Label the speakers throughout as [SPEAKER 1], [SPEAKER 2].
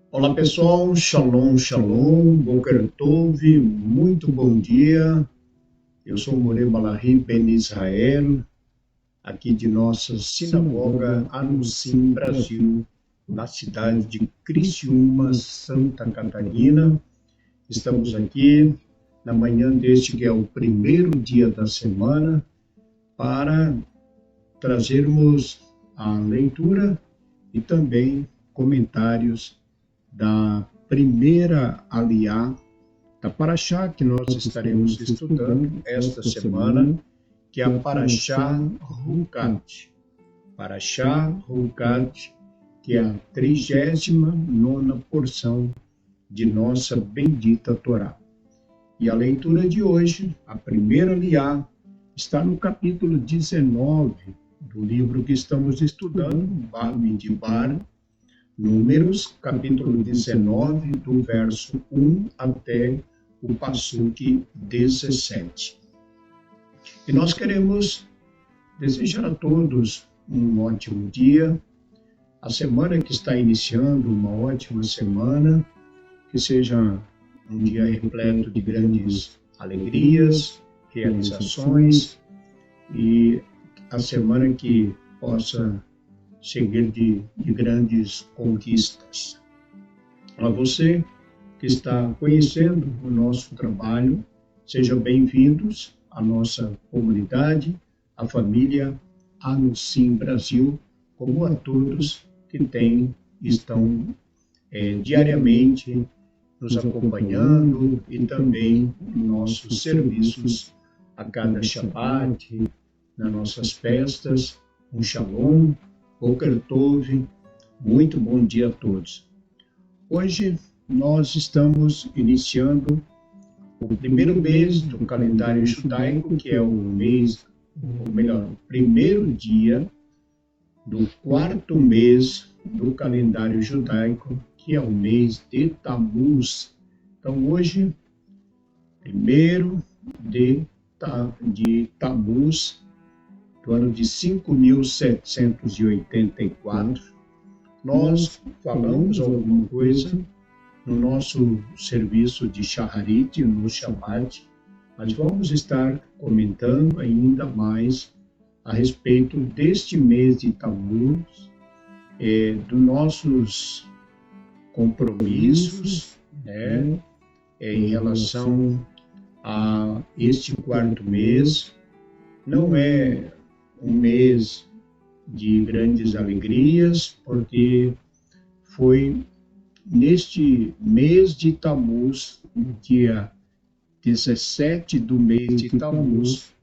[SPEAKER 1] Olá pessoal, Shalom, Shalom, Boker Tov, muito bom dia. Eu sou Moré Malahi Ben Israel, aqui de nossa sinagoga Anusim, Brasil, na cidade de Criciúma, Santa Catarina. Estamos aqui na manhã deste que é o primeiro dia da semana para trazermos a leitura e também comentários da primeira aliá da Parashá que nós estaremos estudando esta semana, que é a Parashá Hukat. Parashá Hukat, que é a 39ª porção de nossa bendita Torá. E a leitura de hoje, a primeira aliá, está no capítulo 19 do livro que estamos estudando, Bamidbar, Números, capítulo 19, do verso 1 até o Passuque 17. E nós queremos desejar a todos um ótimo dia, a semana que está iniciando, uma ótima semana, que seja um dia repleto de grandes alegrias, realizações, e a semana que possa seguir de grandes conquistas. A você que está conhecendo o nosso trabalho, sejam bem-vindos à nossa comunidade, à família Anusim Brasil, como a todos que estão diariamente nos acompanhando e também em nossos serviços a cada Shabbat, nas nossas festas, um Shalom, Boker Tov, muito bom dia a todos. Hoje nós estamos iniciando o primeiro mês do calendário judaico, que é o primeiro dia do quarto mês do calendário judaico, que é o mês de Tammuz. Então hoje, primeiro de Tammuz, do ano de 5.784, nós falamos alguma coisa no nosso serviço de Shaharit, no Shabbat, mas vamos estar comentando ainda mais a respeito deste mês de Tammuz, dos nossos compromissos, em relação a este quarto mês. Não é um mês de grandes alegrias, porque foi neste mês de Tammuz, dia 17 do mês de Tammuz,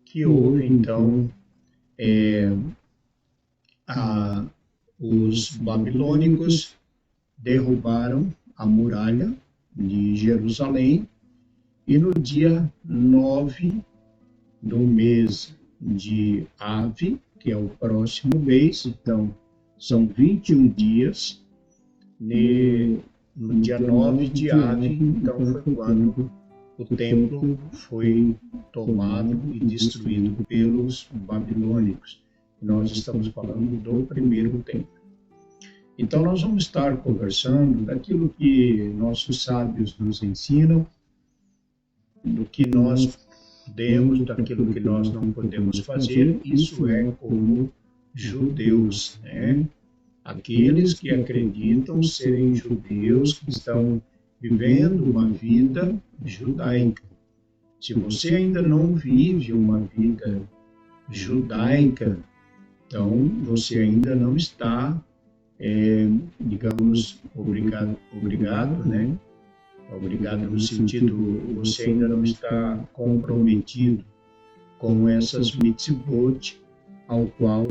[SPEAKER 1] que houve então os babilônicos derrubaram a muralha de Jerusalém, e no dia 9 do mês de Ave, que é o próximo mês, então são 21 dias, no dia 9 de Ave, então foi quando o templo foi tomado e destruído pelos babilônicos. Nós estamos falando do primeiro templo. Então nós vamos estar conversando daquilo que nossos sábios nos ensinam, do que nós podemos, daquilo que nós não podemos fazer. Isso é como judeus, Aqueles que acreditam serem judeus, que estão vivendo uma vida judaica. Se você ainda não vive uma vida judaica, então você ainda não está, digamos, obrigado, Obrigado no sentido, você ainda não está comprometido com essas mitzvot, ao qual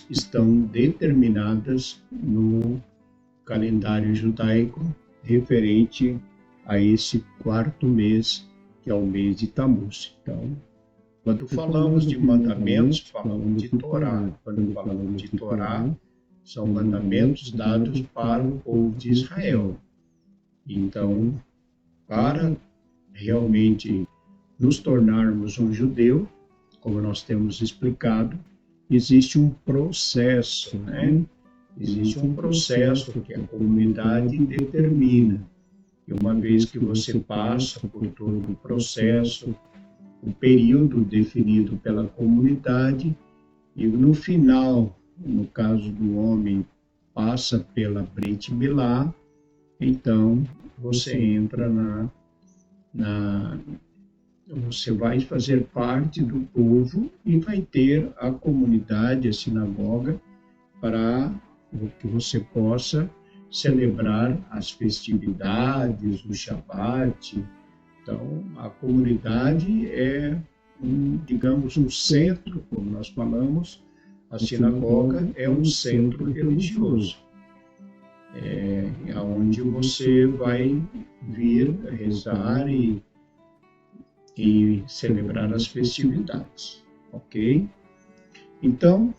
[SPEAKER 1] estão determinadas no calendário judaico, referente a esse quarto mês, que é o mês de Tammuz. Então, quando falamos de mandamentos, falamos de Torá. Quando falamos de Torá, são mandamentos dados para o povo de Israel. Então, para realmente nos tornarmos um judeu, como nós temos explicado, existe um processo, existe um processo que a comunidade determina. E uma vez que você passa por todo o processo, o período definido pela comunidade, e no final, no caso do homem, passa pela Brit Milá, então você entra você vai fazer parte do povo e vai ter a comunidade, a sinagoga, para que você possa celebrar as festividades, o Shabat. Então, a comunidade é, digamos, um centro, como nós falamos, a sinagoga é um centro religioso, onde você vai vir rezar e celebrar as festividades, ok? Então,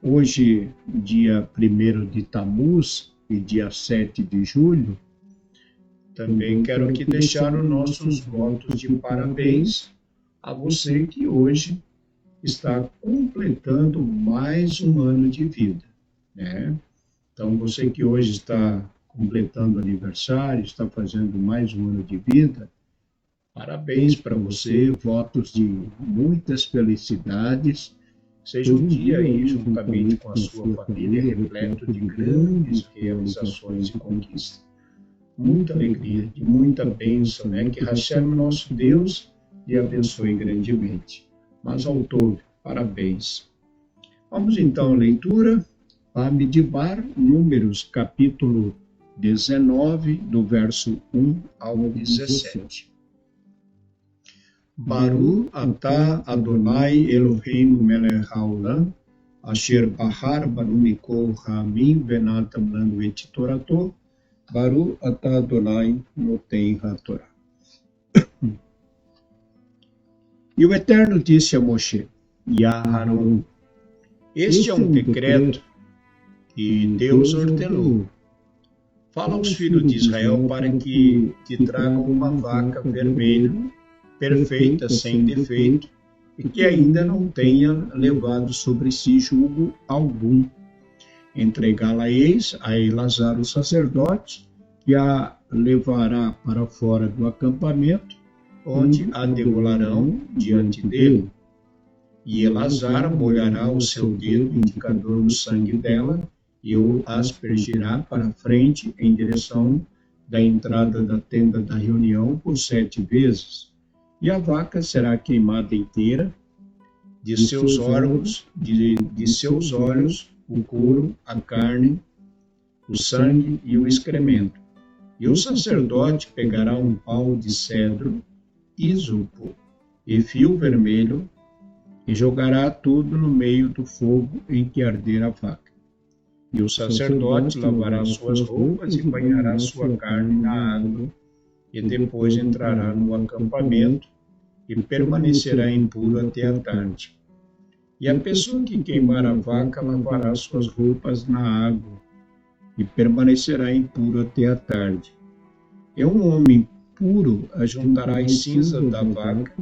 [SPEAKER 1] hoje, dia 1º de Tammuz e dia 7 de julho, também quero aqui deixar os nossos votos de parabéns a você que hoje está completando mais um ano de vida, né? Então, você que hoje está completando aniversário, está fazendo mais um ano de vida, parabéns para você, votos de muitas felicidades. Seja um dia aí, juntamente com a sua família, repleto de grandes realizações e conquistas. Muita alegria, de muita bênção, né? Que Hashem, nosso Deus, lhe abençoe grandemente. Mas ao todo, parabéns. Vamos então à leitura. Bamidbar, Números, capítulo 19, do verso 1 ao 17. Baru atah Adonai Eloheinu melech haolam, asher bahar banu mikol ha'amim venatam lanu et torato, Baru atah Adonai noten haTorá. E o Eterno disse a Moshe e a Aarão: este é um decreto que Deus ordenou. Fala aos filhos de Israel para que te tragam uma vaca vermelha, perfeita, sem defeito, e que ainda não tenha levado sobre si jugo algum. Entregá-la-eis a Elazar o sacerdote, que a levará para fora do acampamento, onde a degolarão diante dele. E Elazar molhará o seu dedo indicador no sangue dela, e o aspergirá para frente em direção da entrada da tenda da reunião por 7 vezes. E a vaca será queimada inteira, de seus órgãos, de seus olhos, o couro, a carne, o sangue e o excremento. E o sacerdote pegará um pau de cedro, ísopo e fio vermelho, e jogará tudo no meio do fogo em que arder a vaca. E o sacerdote lavará suas roupas e banhará sua carne na água, e depois entrará no acampamento e permanecerá impuro até a tarde. E a pessoa que queimar a vaca lavará suas roupas na água e permanecerá impuro até a tarde. E um homem puro ajuntará as cinzas da vaca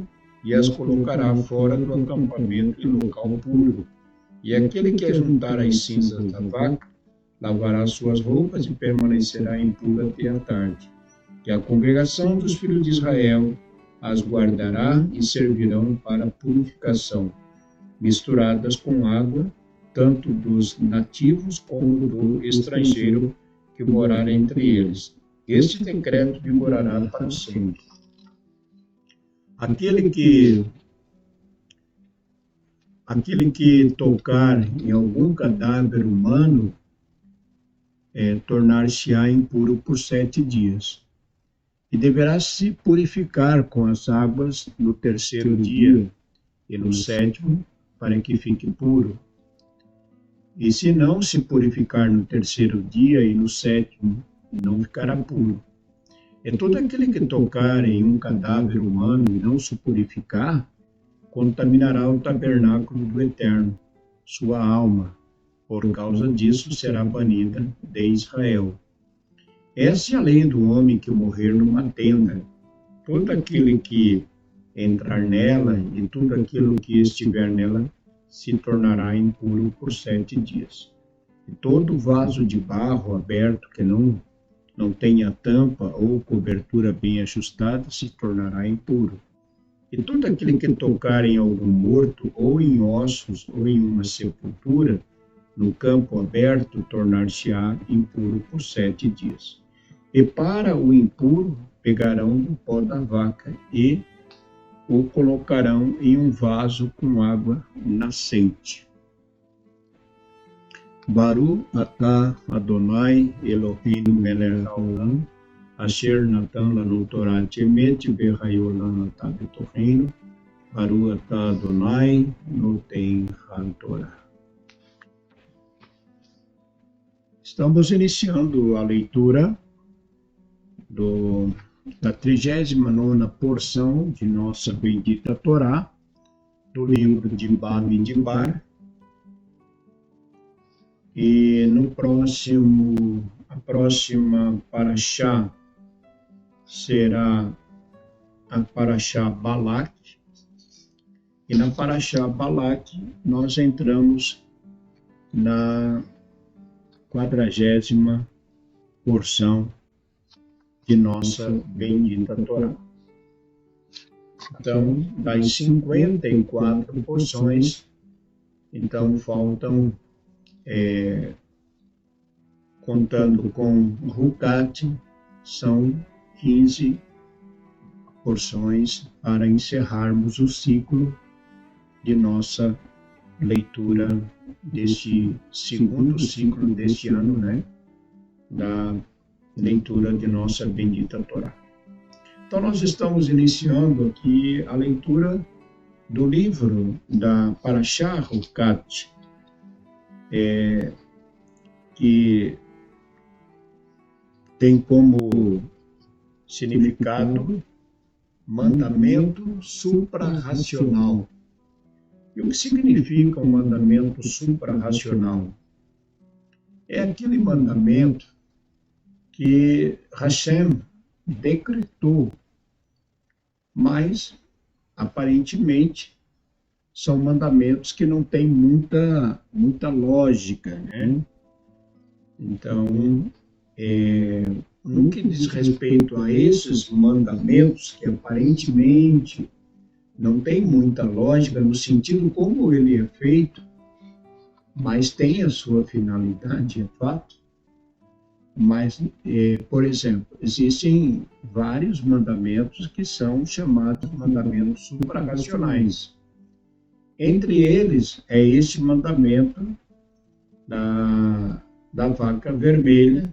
[SPEAKER 1] e as colocará fora do acampamento em local puro. E aquele que ajuntar as cinzas da vaca lavará suas roupas e permanecerá impuro até a tarde. E a congregação dos filhos de Israel as guardará e servirão para purificação, misturadas com água, tanto dos nativos como do estrangeiro que morar entre eles. Este decreto vigorará para sempre. Aquele que tocar em algum cadáver humano tornar-se-á impuro por 7 dias. E deverá se purificar com as águas no 3º dia e no 7º, para que fique puro. E se não se purificar no 3º dia e no 7º, não ficará puro. E todo aquele que tocar em um cadáver humano e não se purificar, contaminará o tabernáculo do Eterno, sua alma. Por causa disso será banida de Israel. Essa é a lei do homem que morrer numa tenda. Todo aquele que entrar nela e tudo aquilo que estiver nela se tornará impuro por 7 dias. E todo vaso de barro aberto que não tenha tampa ou cobertura bem ajustada se tornará impuro. E todo aquele que tocar em algum morto, ou em ossos, ou em uma sepultura, no campo aberto, tornar-se-á impuro por 7 dias. E para o impuro, pegarão do pó da vaca e o colocarão em um vaso com água nascente. Baruch atah Adonai Eloheinu melech haolam, asher natan lanu Torah emet v'hayu lanu atah b'torreinu, Baruch atah Adonai noten ha-Torah. Estamos iniciando a leitura da 39ª porção de nossa bendita Torá, do livro de Bamidbar. E a próxima Parashá será a Parashá Balak. E na Parashá Balak nós entramos na 40ª porção de nossa bendita Torá. Então, das 54 porções, então faltam, contando com Rukat, são 15 porções para encerrarmos o ciclo de nossa leitura deste segundo ciclo deste ano, né? Da leitura de nossa bendita Torá. Então, nós estamos iniciando aqui a leitura do livro da Parashá Rukat, que tem como significado mandamento suprarracional. E o que significa um mandamento suprarracional? É aquele mandamento que Hashem decretou, mas aparentemente são mandamentos que não têm muita lógica, né? Então, no que diz respeito a esses mandamentos que aparentemente não tem muita lógica no sentido como ele é feito, mas tem a sua finalidade, é fato. Mas, por exemplo, existem vários mandamentos que são chamados mandamentos suprarracionais. Entre eles é este mandamento da vaca vermelha,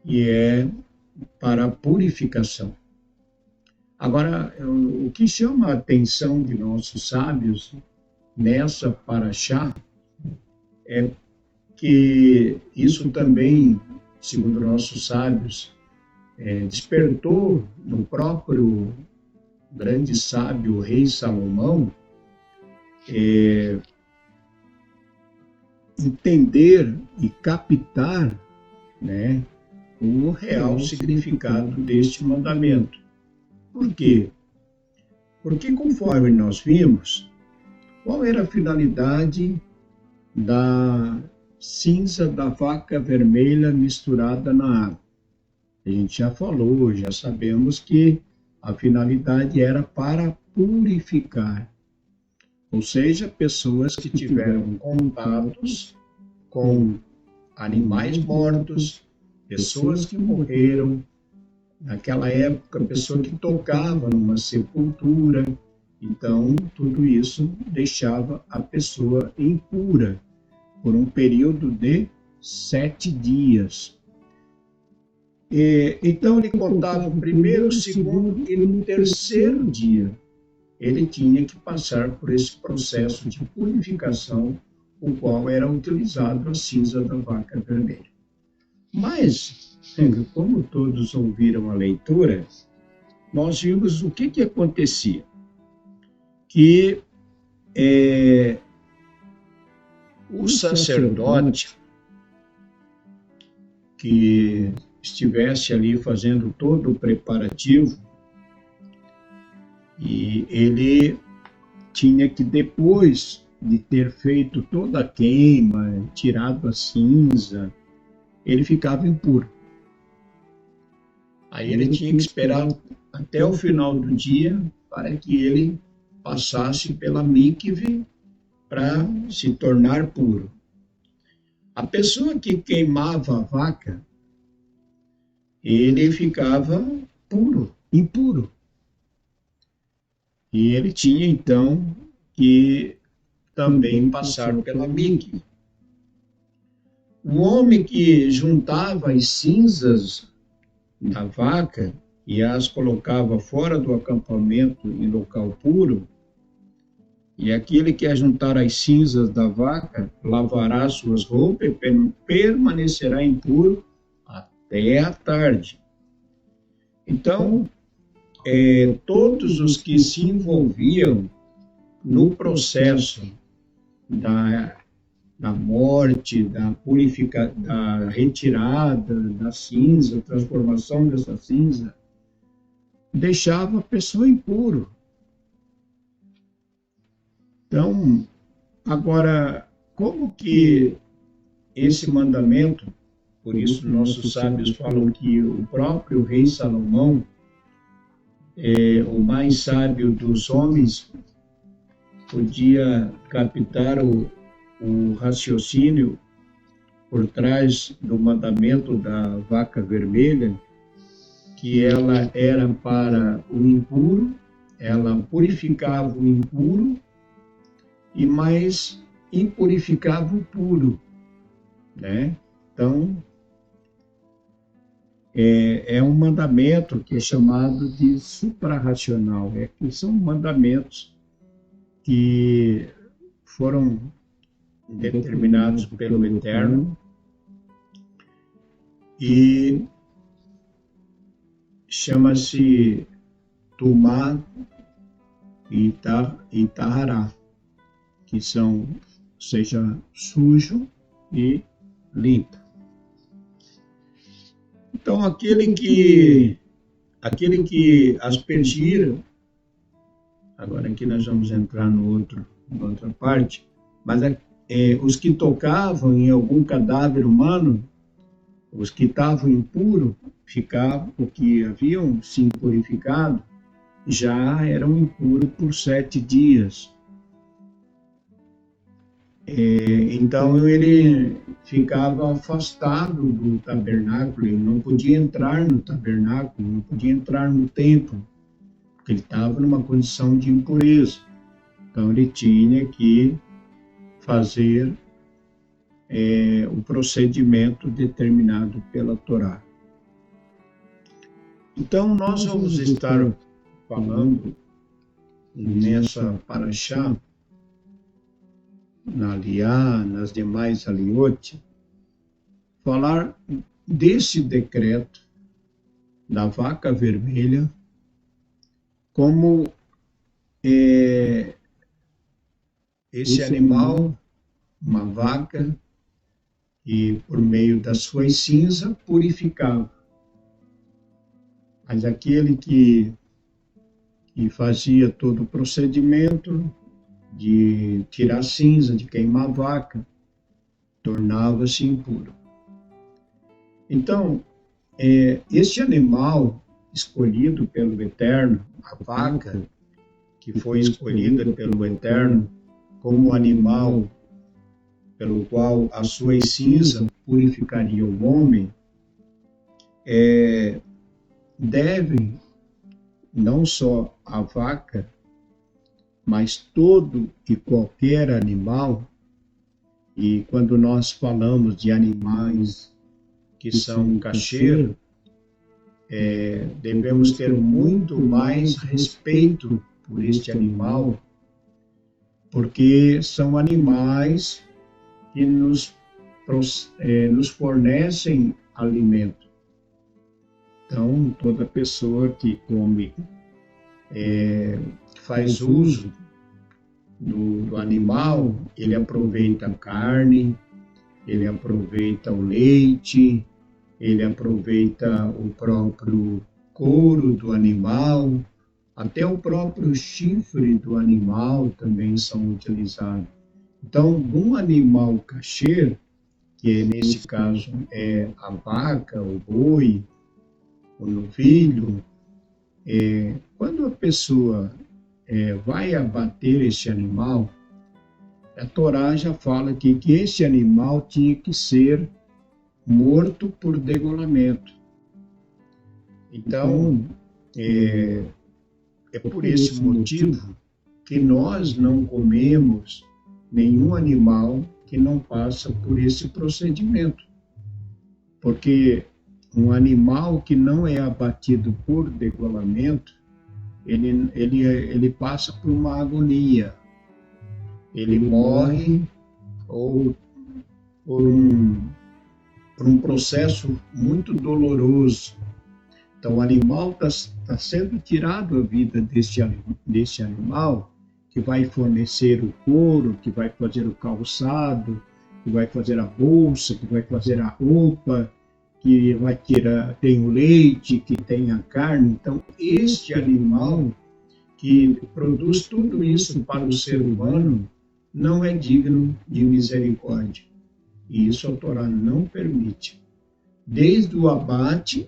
[SPEAKER 1] e é para a purificação. Agora, o que chama a atenção de nossos sábios nessa Parashá é que isso também, segundo nossos sábios, despertou no próprio grande sábio, o rei Salomão, entender e captar, né, o real significado deste mandamento. Por quê? Porque, conforme nós vimos, qual era a finalidade da cinza da vaca vermelha misturada na água? A gente já falou, já sabemos que a finalidade era para purificar. Ou seja, pessoas que tiveram contatos com animais mortos, pessoas que morreram, naquela época, pessoa que tocava numa sepultura. Então, tudo isso deixava a pessoa impura por um período de 7 dias. Então, ele contava o primeiro, o segundo e no terceiro dia ele tinha que passar por esse processo de purificação, o qual era utilizado a cinza da vaca vermelha. Mas, como todos ouviram a leitura, nós vimos o que acontecia. Que o sacerdote que estivesse ali fazendo todo o preparativo, e ele tinha que, depois de ter feito toda a queima, tirado a cinza, ele ficava impuro. Aí ele tinha que esperar até o final do dia para que ele passasse pela mikve para se tornar puro. A pessoa que queimava a vaca, ele ficava puro, impuro. E ele tinha então que também passar pela mikve. O homem que juntava as cinzas da vaca e as colocava fora do acampamento em local puro, e aquele que ajuntar as cinzas da vaca lavará suas roupas e permanecerá impuro até a tarde. Então, todos os que se envolviam no processo da morte, da retirada da cinza, transformação dessa cinza, deixava a pessoa impuro. Então, agora, como que esse mandamento, por isso nossos sábios falam que o próprio rei Salomão, o mais sábio dos homens, podia captar o raciocínio por trás do mandamento da vaca vermelha, que ela era para o impuro, ela purificava o impuro e mais impurificava o puro, né? Então, é um mandamento que é chamado de suprarracional, que são mandamentos que foram determinados pelo Eterno e chama-se Tumá e Tahará, que seja sujo e limpo. Então, aquele que aspergir, agora aqui nós vamos entrar na outra parte, mas os que tocavam em algum cadáver humano, os que estavam impuros, o que haviam se impurificado, já eram impuros por 7 dias. Então ele ficava afastado do tabernáculo, ele não podia entrar no tabernáculo, não podia entrar no templo, porque ele estava numa condição de impureza. Então ele tinha que fazer o procedimento determinado pela Torá. Então nós vamos estar falando nessa paraxá, na Aliá, nas demais aliote, falar desse decreto da vaca vermelha como esse animal, uma vaca, e por meio das suas cinzas purificava. Mas aquele que fazia todo o procedimento de tirar cinza, de queimar a vaca, tornava-se impuro. Então, este animal escolhido pelo Eterno, a vaca, que foi escolhida pelo Eterno como animal pelo qual a sua cinza purificaria o homem, deve, não só a vaca, mas todo e qualquer animal, e quando nós falamos de animais que são kasher, devemos ter muito mais respeito por este animal, porque são animais que nos fornecem alimento. Então, toda pessoa que come, faz uso do animal, ele aproveita a carne, ele aproveita o leite, ele aproveita o próprio couro do animal, até o próprio chifre do animal também são utilizados. Então, um animal kasher, que nesse caso é a vaca, o boi, o novilho, quando a pessoa vai abater esse animal, a Torá já fala aqui que esse animal tinha que ser morto por degolamento. Então, é por esse motivo que nós não comemos nenhum animal que não passa por esse procedimento. Porque um animal que não é abatido por degolamento, ele passa por uma agonia. Ele morre ou por um processo muito doloroso. Então, o animal está sendo tirado a vida desse animal, que vai fornecer o couro, que vai fazer o calçado, que vai fazer a bolsa, que vai fazer a roupa, que vai tirar, tem o leite, que tem a carne. Então, este animal que produz tudo isso para o ser humano não é digno de misericórdia. E isso a Torá não permite. Desde o abate,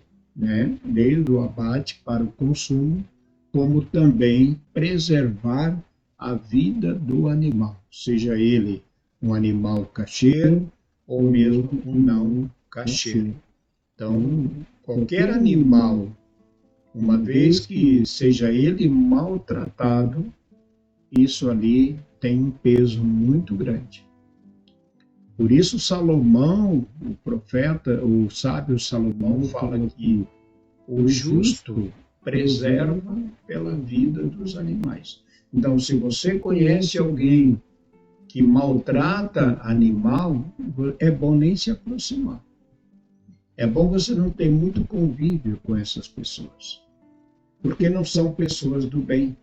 [SPEAKER 1] desde o abate para o consumo, como também preservar a vida do animal, seja ele um animal kasher ou mesmo um não kasher. Então, qualquer animal, uma vez que seja ele maltratado, isso ali tem um peso muito grande. Por isso Salomão, o profeta, o sábio Salomão fala que o justo preserva pela vida dos animais. Então, se você conhece alguém que maltrata animal, é bom nem se aproximar. É bom você não ter muito convívio com essas pessoas, porque não são pessoas do bem.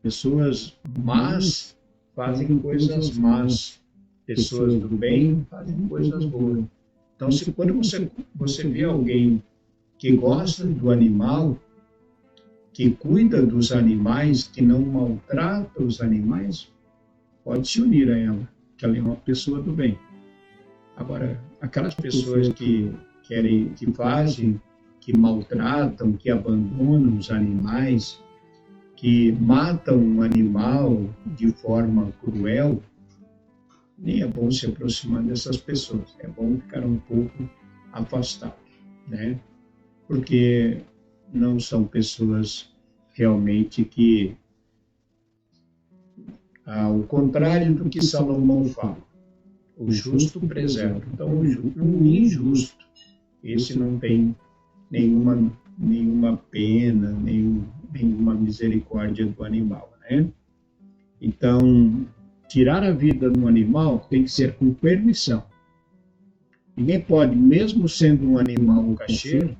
[SPEAKER 1] Pessoas más fazem coisas más. Pessoas do bem fazem coisas boas. Então, quando você vê alguém que gosta do animal, que cuida dos animais, que não maltrata os animais, pode se unir a ela, que ela é uma pessoa do bem. Agora, aquelas pessoas que fazem, que maltratam, que abandonam os animais, que matam um animal de forma cruel, nem é bom se aproximar dessas pessoas. É bom ficar um pouco afastado, né? Porque não são pessoas realmente que, ao contrário do que Salomão fala, o justo preserva. Então, o injusto, esse não tem nenhuma pena, nenhuma misericórdia do animal, né? Então, tirar a vida de um animal tem que ser com permissão. Ninguém pode, mesmo sendo um animal kasher,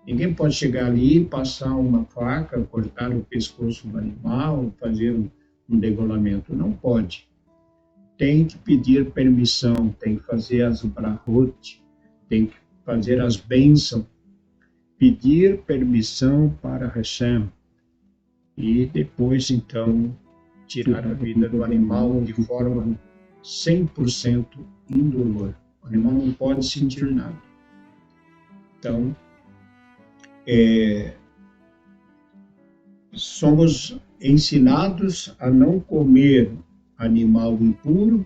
[SPEAKER 1] ninguém pode chegar ali, passar uma faca, cortar o pescoço do animal, fazer um degolamento. Não pode. Tem que pedir permissão, tem que fazer as brahot, tem que fazer as bênçãos, pedir permissão para Hashem e depois, então, tirar a vida do animal de forma 100% indolor. O animal não pode sentir nada. Então, somos ensinados a não comer animal impuro,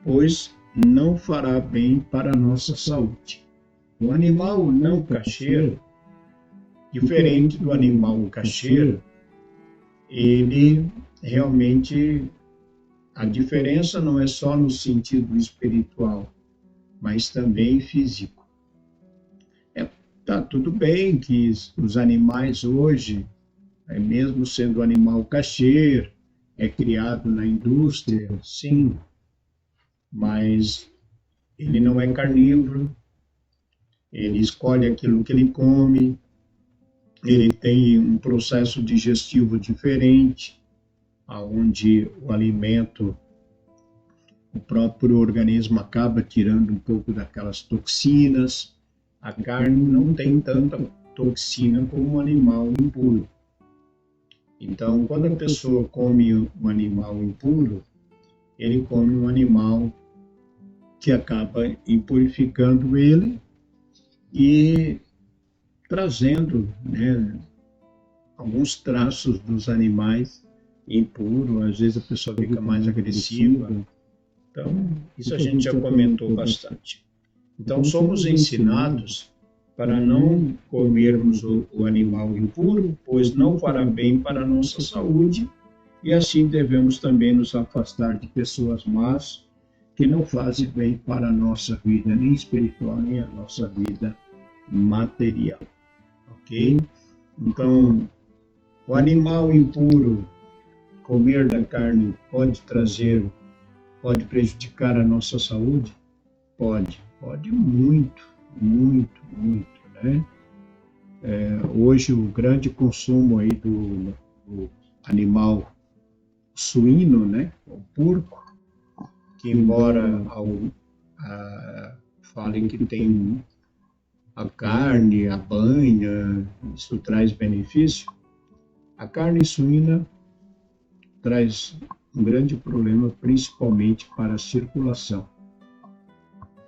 [SPEAKER 1] pois não fará bem para a nossa saúde. O animal não kasher, diferente do animal kasher, ele realmente, a diferença não é só no sentido espiritual, mas também físico. Tá tudo bem que os animais hoje, mesmo sendo animal kasher, é criado na indústria, sim, mas ele não é carnívoro, ele escolhe aquilo que ele come, ele tem um processo digestivo diferente, onde o alimento, o próprio organismo acaba tirando um pouco daquelas toxinas. A carne não tem tanta toxina como um animal impuro. Então, quando a pessoa come um animal impuro, ele come um animal que acaba impurificando ele e trazendo, né, alguns traços dos animais impuros. Às vezes a pessoa fica mais agressiva. Então, isso a gente já comentou bastante. Então, somos ensinados para não comermos o animal impuro, pois não fará bem para a nossa saúde, e assim devemos também nos afastar de pessoas más que não fazem bem para a nossa vida, nem espiritual, nem a nossa vida material. Ok? Então, o animal impuro, comer da carne, pode prejudicar a nossa saúde? Pode muito, né? Hoje o grande consumo aí do animal suíno, né? O porco, que embora falem que tem a carne, a banha, isso traz benefício, a carne suína traz um grande problema, principalmente para a circulação.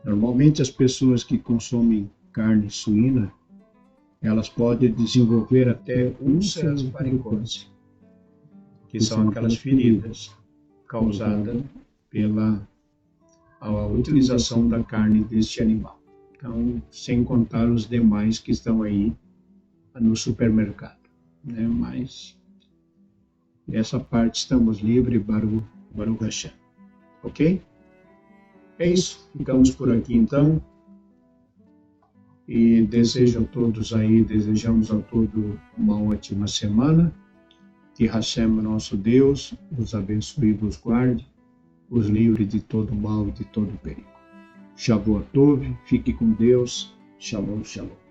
[SPEAKER 1] Normalmente as pessoas que consomem carne suína, elas podem desenvolver até úlceras varicosas, que são aquelas feridas causadas pela utilização da carne deste animal. Então, sem contar os demais que estão aí no supermercado, né? Mas nessa parte estamos livres, Baruch Hashem. Ok? É isso, ficamos por aqui então. E desejamos a todos uma ótima semana. Que Hashem, nosso Deus, os abençoe e os guarde, os livre de todo mal e de todo perigo. Shavuot Tov, fique com Deus. Shalom, shalom.